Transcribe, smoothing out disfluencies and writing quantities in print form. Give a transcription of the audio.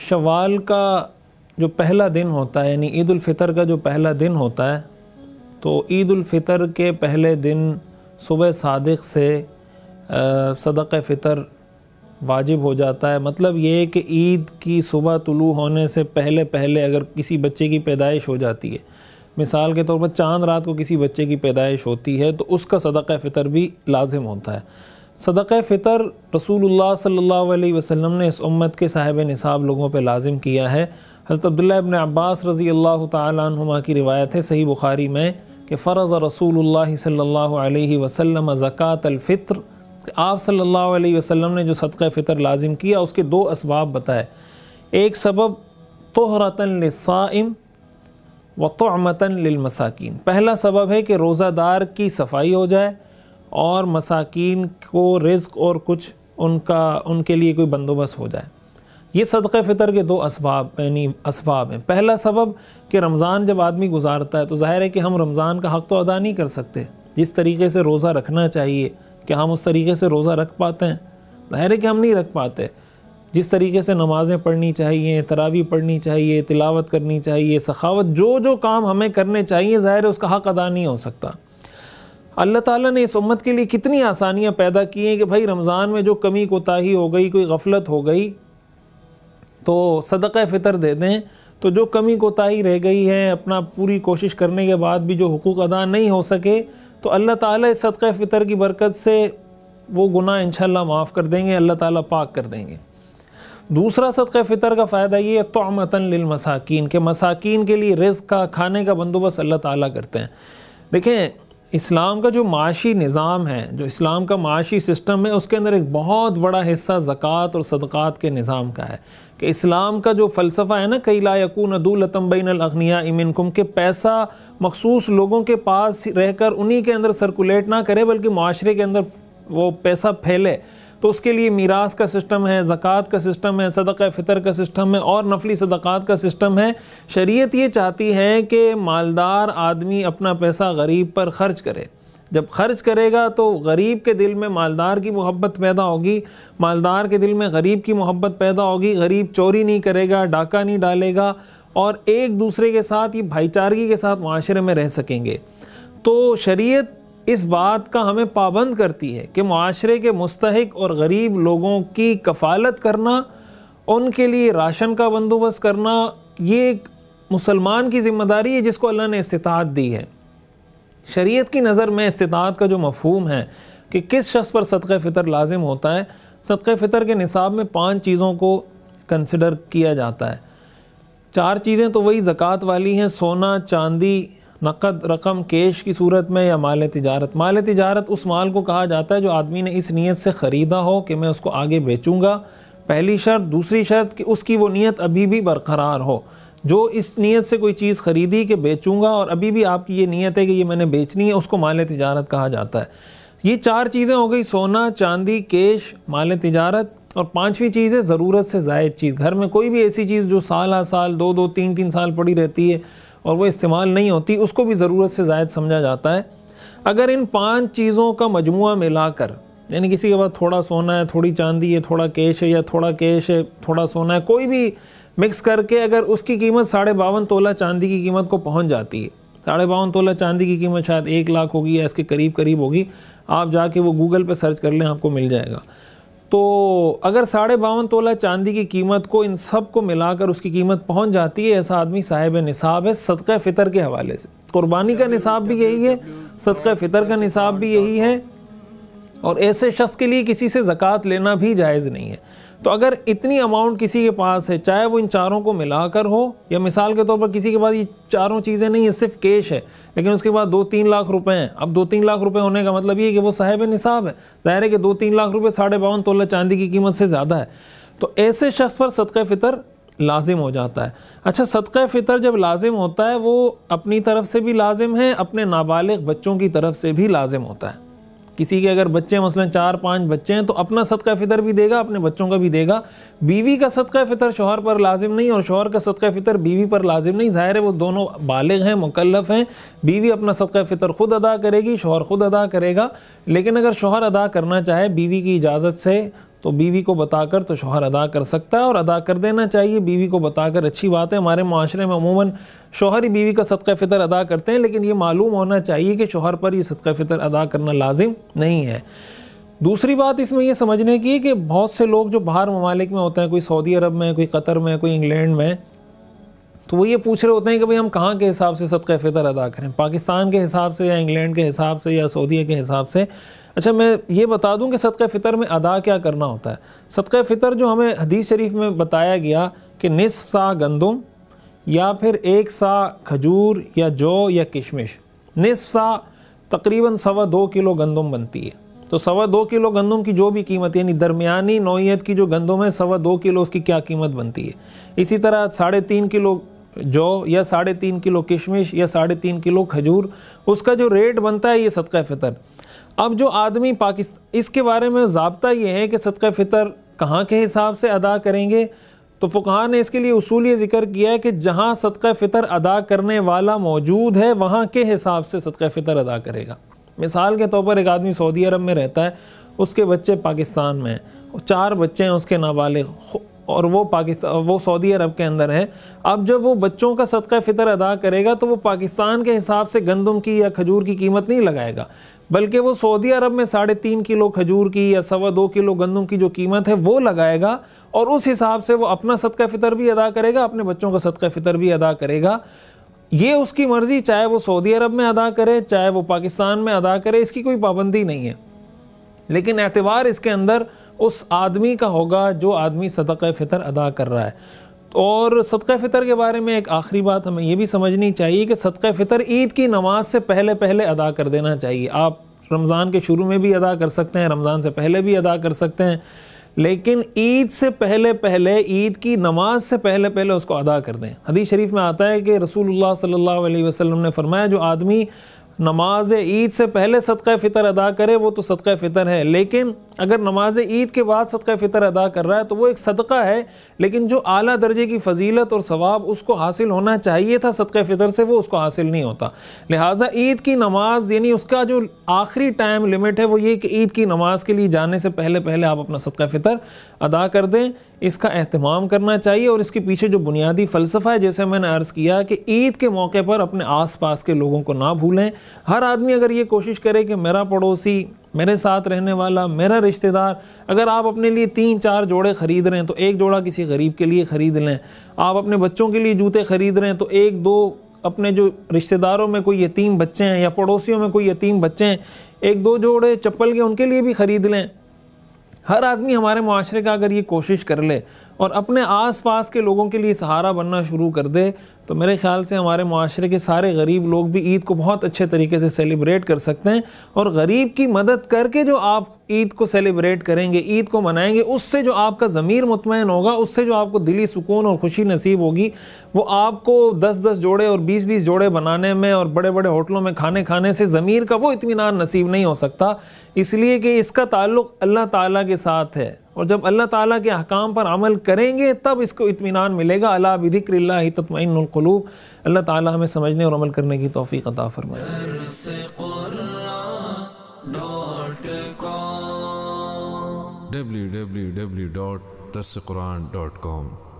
شوال کا جو پہلا دن ہوتا ہے، یعنی عید الفطر کا جو پہلا دن ہوتا ہے، تو عید الفطر کے پہلے دن صبح صادق سے صدقہ فطر واجب ہو جاتا ہے۔ مطلب یہ ہے کہ عید کی صبح طلوع ہونے سے پہلے اگر کسی بچے کی پیدائش ہو جاتی ہے، مثال کے طور پر چاند رات کو کسی بچے کی پیدائش ہوتی ہے، تو اس کا صدقہ فطر بھی لازم ہوتا ہے۔ صدقہ فطر رسول اللہ صلی اللہ علیہ وسلم نے اس امت کے صاحب نصاب لوگوں پہ لازم کیا ہے۔ حضرت عبداللہ ابن عباس رضی اللہ تعالی عنہما کی روایت ہے صحیح بخاری میں کہ فرض رسول اللہ صلی اللہ علیہ وسلم زکوٰۃ الفطر، کہ آپ صلی اللہ علیہ وسلم نے جو صدقہ فطر لازم کیا اس کے دو اسباب بتائے۔ ایک سبب طہرۃ للصائم وطعمۃ للمساکین، پہلا سبب ہے کہ روزہ دار کی صفائی ہو جائے اور مساکین کو رزق اور کچھ ان کے لیے کوئی بندوبست ہو جائے۔ یہ صدقہ فطر کے دو اسباب ہیں۔ پہلا سبب کہ رمضان جب آدمی گزارتا ہے تو ظاہر ہے کہ ہم رمضان کا حق تو ادا نہیں کر سکتے، جس طریقے سے روزہ رکھنا چاہیے کہ ہم اس طریقے سے روزہ رکھ پاتے ہیں؟ ظاہر ہے کہ ہم نہیں رکھ پاتے۔ جس طریقے سے نمازیں پڑھنی چاہیے، تراویح پڑھنی چاہیے، تلاوت کرنی چاہیے، سخاوت، جو کام ہمیں کرنے چاہیے، ظاہر ہے اس کا حق ادا نہیں ہو سکتا۔ اللہ تعالیٰ نے اس امت کے لیے کتنی آسانیاں پیدا کی ہیں کہ بھائی رمضان میں جو کمی کوتاہی ہو گئی، کوئی غفلت ہو گئی تو صدقہ فطر دے دیں، تو جو کمی کوتاہی رہ گئی ہے، اپنا پوری کوشش کرنے کے بعد بھی جو حقوق ادا نہیں ہو سکے، تو اللہ تعالیٰ اس صدقہ فطر کی برکت سے وہ گناہ انشاءاللہ معاف کر دیں گے، اللہ تعالیٰ پاک کر دیں گے۔ دوسرا صدقہ فطر کا فائدہ یہ ہے طعمۃ للمساکین، کہ مساکین کے لیے رزق کا، کھانے کا بندوبست اللہ تعالیٰ کرتے ہیں۔ دیکھیں اسلام کا جو معاشی نظام ہے، جو اسلام کا معاشی سسٹم ہے، اس کے اندر ایک بہت بڑا حصہ زکوٰۃ اور صدقات کے نظام کا ہے، کہ اسلام کا جو فلسفہ ہے نا کہ لا یکون دولۃ بین الاغنیاء منکم، کہ پیسہ مخصوص لوگوں کے پاس رہ کر انہی کے اندر سرکولیٹ نہ کرے بلکہ معاشرے کے اندر وہ پیسہ پھیلے، تو اس کے لیے میراث کا سسٹم ہے، زکوٰۃ کا سسٹم ہے، صدقہ فطر کا سسٹم ہے اور نفلی صدقات کا سسٹم ہے۔ شریعت یہ چاہتی ہے کہ مالدار آدمی اپنا پیسہ غریب پر خرچ کرے، جب خرچ کرے گا تو غریب کے دل میں مالدار کی محبت پیدا ہوگی، مالدار کے دل میں غریب کی محبت پیدا ہوگی، غریب چوری نہیں کرے گا، ڈاکہ نہیں ڈالے گا، اور ایک دوسرے کے ساتھ یہ بھائی چارگی کے ساتھ معاشرے میں رہ سکیں گے۔ تو شریعت اس بات کا ہمیں پابند کرتی ہے کہ معاشرے کے مستحق اور غریب لوگوں کی کفالت کرنا، ان کے لیے راشن کا بندوبست کرنا، یہ ایک مسلمان کی ذمہ داری ہے جس کو اللہ نے استطاعت دی ہے۔ شریعت کی نظر میں استطاعت کا جو مفہوم ہے کہ کس شخص پر صدقہ فطر لازم ہوتا ہے، صدقہ فطر کے نصاب میں 5 چیزوں کو کنسیڈر کیا جاتا ہے۔ 4 چیزیں تو وہی زکوٰۃ والی ہیں، سونا، چاندی، نقد رقم کیش کی صورت میں، یا مال تجارت۔ مال تجارت اس مال کو کہا جاتا ہے جو آدمی نے اس نیت سے خریدا ہو کہ میں اس کو آگے بیچوں گا، پہلی شرط۔ دوسری شرط کہ اس کی وہ نیت ابھی بھی برقرار ہو، جو اس نیت سے کوئی چیز خریدی کہ بیچوں گا اور ابھی بھی آپ کی یہ نیت ہے کہ یہ میں نے بیچنی ہے، اس کو مال تجارت کہا جاتا ہے۔ یہ 4 چیزیں ہو گئی، سونا، چاندی، کیش، مال تجارت، اور 5ویں چیز ہے ضرورت سے زائد چیز۔ گھر میں کوئی بھی ایسی چیز جو سال ہر سال 2 3 سال پڑی رہتی ہے اور وہ استعمال نہیں ہوتی، اس کو بھی ضرورت سے زائد سمجھا جاتا ہے۔ اگر ان 5 چیزوں کا مجموعہ ملا کر، یعنی کسی کے پاس تھوڑا سونا ہے، تھوڑی چاندی ہے، تھوڑا کیش ہے، یا تھوڑا کیش ہے، تھوڑا سونا ہے، کوئی بھی مکس کر کے اگر اس کی قیمت 52.5 تولہ چاندی کی قیمت کو پہنچ جاتی ہے، 52.5 تولہ چاندی کی قیمت شاید 1 لاکھ ہوگی یا اس کے قریب ہوگی، آپ جا کے وہ گوگل پہ سرچ کر لیں، آپ کو مل جائے گا۔ تو اگر 52.5 تولہ چاندی کی قیمت کو ان سب کو ملا کر اس کی قیمت پہنچ جاتی ہے، ایسا آدمی صاحب نصاب ہے صدقہ فطر کے حوالے سے۔ قربانی کا نصاب بھی یہی ہے، صدقہ فطر کا نصاب بھی یہی ہے، اور ایسے شخص کے لیے کسی سے زکوٰۃ لینا بھی جائز نہیں ہے۔ تو اگر اتنی اماؤنٹ کسی کے پاس ہے، چاہے وہ ان 4 کو ملا کر ہو، یا مثال کے طور پر کسی کے پاس یہ 4 چیزیں نہیں ہیں، صرف کیش ہے، لیکن اس کے بعد 2-3 لاکھ روپے ہیں۔ اب 2-3 لاکھ روپے ہونے کا مطلب یہ ہے کہ وہ صاحب نصاب ہے، ظاہر ہے کہ 2-3 لاکھ روپے 52.5 تولہ چاندی کی قیمت سے زیادہ ہے، تو ایسے شخص پر صدقہ فطر لازم ہو جاتا ہے۔ اچھا، صدقہ فطر جب لازم ہوتا ہے وہ اپنی طرف سے بھی لازم ہے، اپنے نابالغ بچوں کی طرف سے بھی لازم ہوتا ہے۔ کسی کے اگر بچے مثلا 4-5 بچے ہیں تو اپنا صدقہ فطر بھی دے گا، اپنے بچوں کا بھی دے گا۔ بیوی کا صدقہ فطر شوہر پر لازم نہیں، اور شوہر کا صدقہ فطر بیوی پر لازم نہیں، ظاہر ہے وہ دونوں بالغ ہیں، مکلف ہیں۔ بیوی اپنا صدقہ فطر خود ادا کرے گی، شوہر خود ادا کرے گا، لیکن اگر شوہر ادا کرنا چاہے بیوی کی اجازت سے تو بیوی کو بتا کر تو شوہر ادا کر سکتا ہے، اور ادا کر دینا چاہیے بیوی کو بتا کر، اچھی بات ہے۔ ہمارے معاشرے میں عموماً شوہر ہی بیوی کا صدقہ فطر ادا کرتے ہیں، لیکن یہ معلوم ہونا چاہیے کہ شوہر پر یہ صدقہ فطر ادا کرنا لازم نہیں ہے۔ دوسری بات اس میں یہ سمجھنے کی کہ بہت سے لوگ جو باہر ممالک میں ہوتے ہیں، کوئی سعودی عرب میں، کوئی قطر میں، کوئی انگلینڈ میں، تو وہ یہ پوچھ رہے ہوتے ہیں کہ بھئی ہم کہاں کے حساب سے صدقہ فطر ادا کریں، پاکستان کے حساب سے یا انگلینڈ کے حساب سے یا سعودیہ کے حساب سے۔ اچھا، میں یہ بتا دوں کہ صدقہ فطر میں ادا کیا کرنا ہوتا ہے۔ صدقہ فطر جو ہمیں حدیث شریف میں بتایا گیا کہ نصف سا گندم یا پھر 1 سا کھجور یا جو یا کشمش، نصف سا تقریباً 2.25 کلو گندم بنتی ہے۔ تو 2.25 کلو گندم کی جو بھی قیمت، یعنی درمیانی نوعیت کی جو گندم ہے 2.25 کلو اس کی کیا قیمت بنتی ہے۔ اسی طرح 3.5 کلو جو یا 3.5 کلو کشمش یا 3.5 کلو کھجور، اس کا جو ریٹ بنتا ہے یہ صدقہ فطر۔ اب جو آدمی اس کے بارے میں ضابطہ یہ ہے کہ صدقہ فطر کہاں کے حساب سے ادا کریں گے، تو فقہاء نے اس کے لیے اصول یہ ذکر کیا ہے کہ جہاں صدقہ فطر ادا کرنے والا موجود ہے وہاں کے حساب سے صدقہ فطر ادا کرے گا۔ مثال کے طور پر ایک آدمی سعودی عرب میں رہتا ہے، اس کے بچے پاکستان میں ہیں، 4 بچے ہیں اس کے نابالغ، اور وہ سعودی عرب کے اندر ہے۔ اب جب وہ بچوں کا صدقہ فطر ادا کرے گا تو وہ پاکستان کے حساب سے گندم کی یا کھجور کی قیمت نہیں لگائے گا، بلکہ وہ سعودی عرب میں 3.5 کلو کھجور کی یا 2.25 کلو گندم کی جو قیمت ہے وہ لگائے گا، اور اس حساب سے وہ اپنا صدقہ فطر بھی ادا کرے گا، اپنے بچوں کا صدقہ فطر بھی ادا کرے گا۔ یہ اس کی مرضی، چاہے وہ سعودی عرب میں ادا کرے چاہے وہ پاکستان میں ادا کرے، اس کی کوئی پابندی نہیں ہے، لیکن اعتبار اس کے اندر اس آدمی کا ہوگا جو آدمی صدقہ فطر ادا کر رہا ہے۔ اور صدقہ فطر کے بارے میں ایک آخری بات ہمیں یہ بھی سمجھنی چاہیے کہ صدقہ فطر عید کی نماز سے پہلے ادا کر دینا چاہیے۔ آپ رمضان کے شروع میں بھی ادا کر سکتے ہیں، رمضان سے پہلے بھی ادا کر سکتے ہیں، لیکن عید سے پہلے عید کی نماز سے پہلے اس کو ادا کر دیں۔ حدیث شریف میں آتا ہے کہ رسول اللہ صلی اللہ علیہ وسلم نے فرمایا جو آدمی نماز عید سے پہلے صدقہ فطر ادا کرے وہ تو صدقہ فطر ہے، لیکن اگر نماز عید کے بعد صدقہ فطر ادا کر رہا ہے تو وہ ایک صدقہ ہے، لیکن جو اعلیٰ درجے کی فضیلت اور ثواب اس کو حاصل ہونا چاہیے تھا صدقہ فطر سے، وہ اس کو حاصل نہیں ہوتا۔ لہٰذا عید کی نماز، یعنی اس کا جو آخری ٹائم لمٹ ہے وہ یہ کہ عید کی نماز کے لیے جانے سے پہلے آپ اپنا صدقہ فطر ادا کر دیں۔ اس کا اہتمام کرنا چاہیے، اور اس کے پیچھے جو بنیادی فلسفہ ہے، جیسے میں نے عرض کیا کہ عید کے موقع پر اپنے آس پاس کے لوگوں کو نہ بھولیں۔ ہر آدمی اگر یہ کوشش کرے کہ میرا پڑوسی، میرے ساتھ رہنے والا، میرا رشتہ دار، اگر آپ اپنے لیے 3-4 جوڑے خرید رہے ہیں تو 1 جوڑا کسی غریب کے لیے خرید لیں۔ آپ اپنے بچوں کے لیے جوتے خرید رہے ہیں تو 1-2 اپنے جو رشتہ داروں میں کوئی یتیم بچے ہیں یا پڑوسیوں میں کوئی یتیم بچے ہیں، 1-2 جوڑے چپل کے ان کے لیے بھی خرید لیں۔ ہر آدمی ہمارے معاشرے کا اگر یہ کوشش کر لے اور اپنے آس پاس کے لوگوں کے لیے سہارا بننا شروع کر دے تو میرے خیال سے ہمارے معاشرے کے سارے غریب لوگ بھی عید کو بہت اچھے طریقے سے سیلیبریٹ کر سکتے ہیں، اور غریب کی مدد کر کے جو آپ عید کو سیلیبریٹ کریں گے، عید کو منائیں گے، اس سے جو آپ کا ضمیر مطمئن ہوگا، اس سے جو آپ کو دلی سکون اور خوشی نصیب ہوگی، وہ آپ کو 10-10 جوڑے اور 20-20 جوڑے بنانے میں اور بڑے بڑے ہوٹلوں میں کھانے سے ضمیر کا وہ اطمینان نصیب نہیں ہو سکتا، اس لیے کہ اس کا تعلق اللہ تعالیٰ کے ساتھ ہے، اور جب اللہ تعالیٰ کے احکام پر عمل کریں گے تب اس کو اطمینان ملے گا۔ الا بذکر اللہ تطمئن القلوب۔ اللہ تعالیٰ ہمیں سمجھنے اور عمل کرنے کی توفیق عطا فرمائے۔ www.darsequran.com